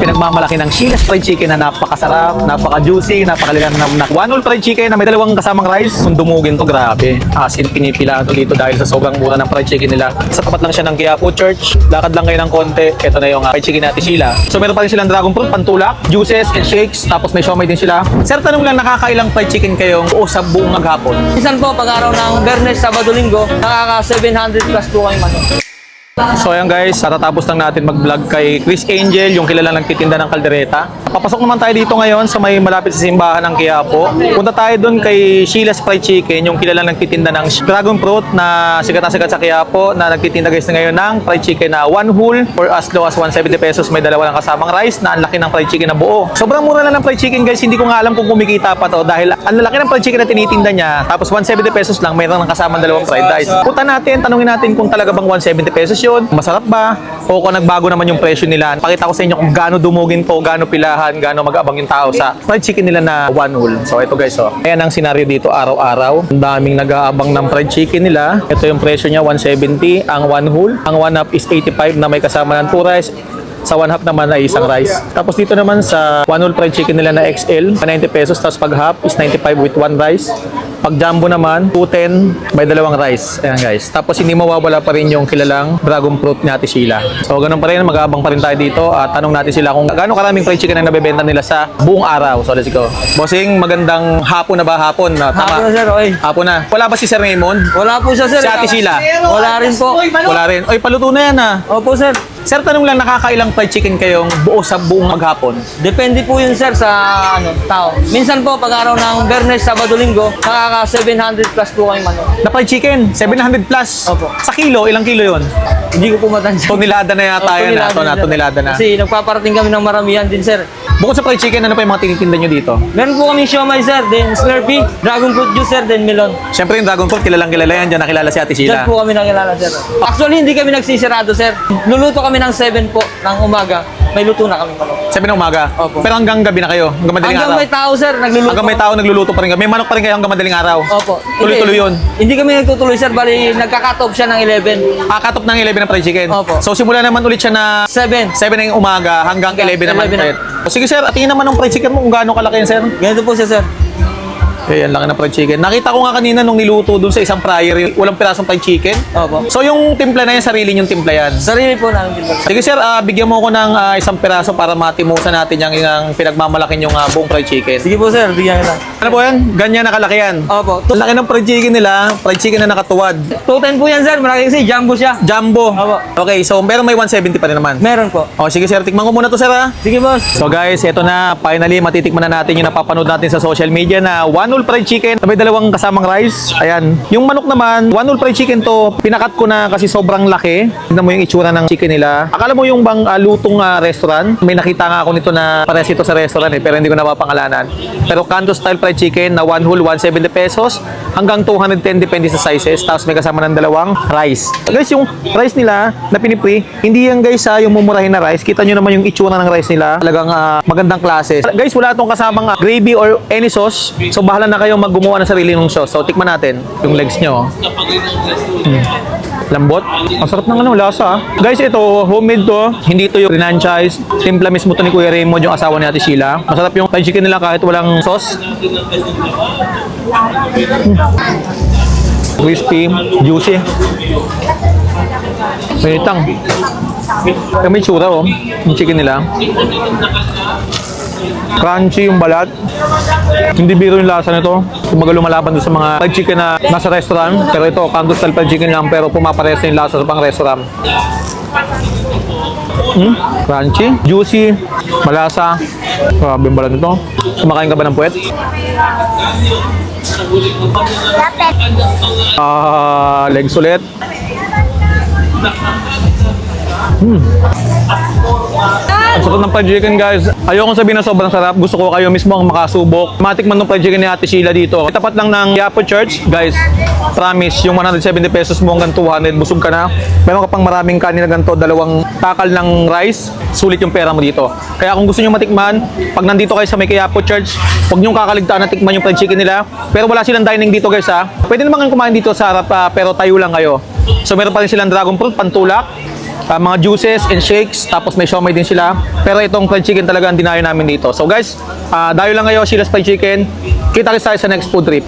Pinagmamalaki ng Sheila's Fried Chicken na napakasarap, napaka-juicy, napakalilang na one whole fried chicken na may dalawang kasamang rice. Kung dumugin to, grabe. As in, pinipila to dito dahil sa sobrang mura ng fried chicken nila. Sa tapat lang siya ng Quiapo Church. Lakad lang kayo ng konti. Ito na yung fried chicken natin Sheila. So meron pa rin silang dragon fruit, pantulak, juices and shakes. Tapos may siomay din sila. Sir, tanong lang, nakakailang fried chicken kayong buo sa buong maghapon? Minsan po, pag araw ng Biyernes, Sabado, Linggo, nakaka 700 plus po kayong manok. So ayan guys, tatapos lang natin mag-vlog kay Chris Angel, yung kilalang nagtitinda ng kaldereta. Papasok naman tayo dito ngayon sa may malapit sa simbahan ng Quiapo. Punta tayo doon kay Sheila's Fried Chicken, yung kilalang nagtitinda ng dragon fruit na sikat sa Quiapo, na nagtitinda guys na ngayon ng fried chicken na one whole for as low as 170 pesos. May dalawa ng kasamang rice na ang laki ng fried chicken na buo. Sobrang mura lang ng fried chicken guys, hindi ko nga alam kung kumikita pa to dahil ang laki ng fried chicken na tinitinda niya. Tapos 170 pesos lang, mayroon ng kasamang dalawang fried rice. Punta natin, tanungin natin kung talaga bang 170 pesos yun, masarap ba? O kung nagbago naman yung presyo nila. Pakita ko sa inyo kung gaano dumugin to, gaano pilahan, gaano mag-abang yung tao sa fried chicken nila na one whole. So ito guys, oh. Ayan ang senaryo dito araw-araw. Ang daming nag-aabang ng fried chicken nila. Ito yung presyo niya, 170 ang one whole. Ang one half is 85 na may kasama ng 2 rice. Sa one half naman ay isang rice. Tapos dito naman sa one whole fried chicken nila na XL, 90 pesos. Tapos pag half is 95 with one rice. Pag jumbo naman, 210 may dalawang rice. Ayan guys. Tapos hindi mawawala pa rin yung kilalang dragon fruit ni Ate Sheila. So ganun pa rin, mag-aabang pa rin tayo dito at tanong natin sila kung gaano karaming fried chicken ang nabebenta nila sa buong araw. So let's go. Bossing, magandang hapon na ba? Hapon na. Tama. Hapon na sir, oy. Hapon na. Wala ba si Sir Raymond? Wala po siya sir. Si Ate Sheila? Wala rin po. Wala rin. Oy, paluto na yan ah. Opo sir. Sir, tanong lang, nakakailang fried chicken kayong buo sa buong maghapon? Depende po yun sir sa tao. Minsan po, pag araw ng Biyernes, Sabado, Linggo, nakaka 700 plus po kayong manok. Na fried chicken, 700 plus. Opo. Sa kilo, ilang kilo yun? Hindi ko po matanda. Tonelada na yata yun. Tonelada na. Kasi nagpaparating kami ng maramihan din sir. Bukod sa fried chicken, ano pa yung mga tinitinda nyo dito? Meron po kami siomay sir, then Slurpee, dragon fruit juice sir, then melon. Siyempre yung dragon fruit, kilalang kilala yan. Diyan nakilala si Ate Sheila. Diyan po kami nakilala sir. Actually, hindi kami nagsisirado sir. Luluto kami ng 7 po ng umaga. May luto na kami manok. 7 ng umaga? Opo. Pero hanggang gabi na kayo? Hanggang madaling Hanggang araw? may tao sir, nagluluto. Hanggang may tao nagluluto pa rin kayo? May manok pa rin kayo hanggang madaling araw? Opo. Tuloy-tuloy yun? Hindi kami nagtutuloy sir, bali nagka-cut off siya ng 11. Cut off ng 11 ng fried chicken? Opo. So simula naman ulit siya na 7. 7 ng umaga hanggang 11 naman. 11 na. O sige sir, at tingin naman ng fried chicken mo kung gaano kalaki yan sir. Ganito po siya sir. Okay, ang laki ng fried chicken. Nakita ko nga kanina nung niluto dun sa isang fryer, walang pirasong fried chicken. Opo. So yung timpla na yan, sarili yung timpla yan. Sarili po namin din. Sige sir, bigyan mo ko ng isang piraso para matimusan natin yung pinagmamalakin yung buong fried chicken. Sige po sir, bigyan kita. Ano po yan? Ganyan nakalaki yan. Opo. Ang laki ng fried chicken nila, fried chicken na nakatuwad. 210 po yan sir, malaki kasi jumbo siya. Jumbo. Opo. Okay, so pero may 170 pa rin naman. Meron po. O sige sir, tikman ko muna to sir ha. Sige boss. So guys, eto na, finally matitikman na natin yung napapanood natin sa social media na one whole fried chicken na may dalawang kasamang rice. Ayan. Yung manok naman, one whole fried chicken to, pinakat ko na kasi sobrang laki. Tignan mo yung itsura ng chicken nila. Akala mo yung bang lutong restaurant? May nakita nga ako nito na pares ito sa restaurant pero hindi ko napapangalanan. Pero Kanto style fried chicken na one whole 170 pesos hanggang 210 depende sa sizes. Tapos may kasama ng dalawang rice. Guys, yung rice nila na pinipre, hindi yan guys yung mumurahin na rice. Kita nyo naman yung itsura ng rice nila. Talagang magandang klase. Guys, wala itong kasamang gravy or any sauce. So bahala na kayo maggumawa ng sarili ng sauce. So tikman natin yung legs nyo. Lambot. Ang sarap ng lasa. Guys, ito, homemade to. Hindi to yung franchise. Timpla mismo to ni Kuya Raymond, yung asawa ni Ate Sheila. Masarap yung fried chicken nila kahit walang sauce. Crispy, juicy. Mainitang. May tsura oh, yung chicken nila. Crunchy yung balat. Hindi biro yung lasa nito. Kumaga lumalaban doon sa mga fried chicken na nasa restaurant. Pero ito, Kanto style fried chicken lang pero pumapares na yung lasa sa pang restaurant. Crunchy, juicy, malasa. Grabe yung balat nito. Kumakain ka ba ng puwet? Legs ulit. Ang sarap ng fried chicken guys. Ayokong sabihin na sobrang sarap. Gusto ko kayo mismo ang makasubok. Matikman ng fried chicken ni Ate Sheila dito. Tapat lang ng Quiapo Church. Guys, promise, yung 170 pesos mo hanggang 200, busog ka na. Meron ka pang maraming kanin na ganito, dalawang takal ng rice, sulit yung pera mo dito. Kaya kung gusto nyo matikman, pag nandito kayo sa may Quiapo Church, huwag nyo kakaligtaan na tikman yung fried chicken nila. Pero wala silang dining dito guys ha. Pwede naman kumain dito sa harap pero tayo lang kayo. So meron pa rin silang dragon fruit, pantulak, mga juices and shakes, tapos may siomai din sila. Pero itong fried chicken talaga ang dinayo namin dito. So guys, dayo lang kayo, Sheila's Fried Chicken. Kita-kits tayo sa next food trip.